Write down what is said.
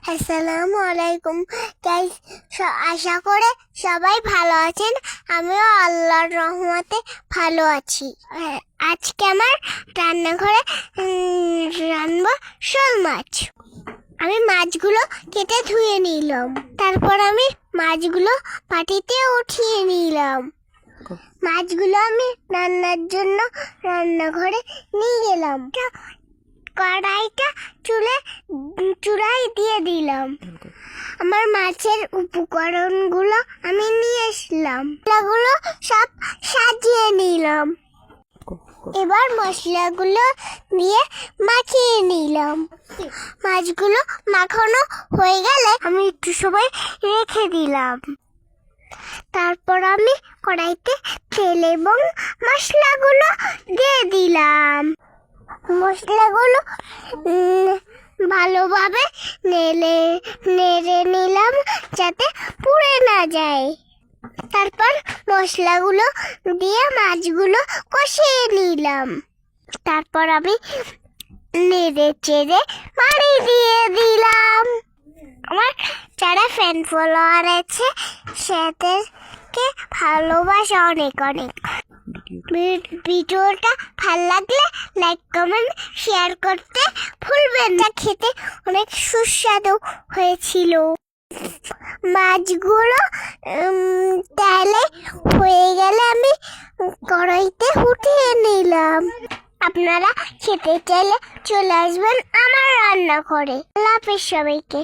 আসসালামু আলাইকুম গাইস, আশা করে সবাই ভালো আছেন। আমিও আল্লাহর রহমতে ভালো আছি। আজকে আমার রান্নাঘরে রান্নাবো শোল মাছ। আমি মাছগুলো কেটে ধুয়ে নিলাম, তারপর আমি মাছগুলো পাটিতে উঠিয়ে নিলাম। মাছগুলো আমি রান্নার জন্য রান্নাঘরে নিয়ে গেলাম। কড়াইটা চুলায় দিয়ে দিলাম। আমার মাছের উপকরণগুলো আমি নিয়ে আসলাম, এগুলো সব সাজিয়ে নিলাম। এবার মশলাগুলো দিয়ে মাখিয়ে নিলাম। মাছগুলো মাখানো হয়ে গেলে আমি একটু সময় রেখে দিলাম। তারপর আমি কড়াইতে তেল এবং মশলাগুলো দিয়ে দিলাম। মশলাগুলো ভালোভাবে নেড়ে নিলাম যাতে পুড়ে না যায়। তারপর মশলাগুলো দিয়ে মাছগুলো কষিয়ে নিলাম। তারপর আমি নেড়ে চেড়ে পানি দিয়ে দিলাম। আমার যারা ফ্যান ফলোয়ার আছে সেদেরকে ভালোবাসা অনেক অনেক। ভিডিওটা ভালো লাগলে লাইক কমেন্ট শেয়ার করতে ভুলবেন না। খেতে অনেক সুস্বাদু হয়েছিল। মাছগুলো তেলে হয়ে গেলে আমি কড়াইতে উঠিয়ে নিলাম। আপনারা খেতে চাইলে চলে আসবেন আমার রান্না করে। আল্লাহ হাফেজ সবাইকে।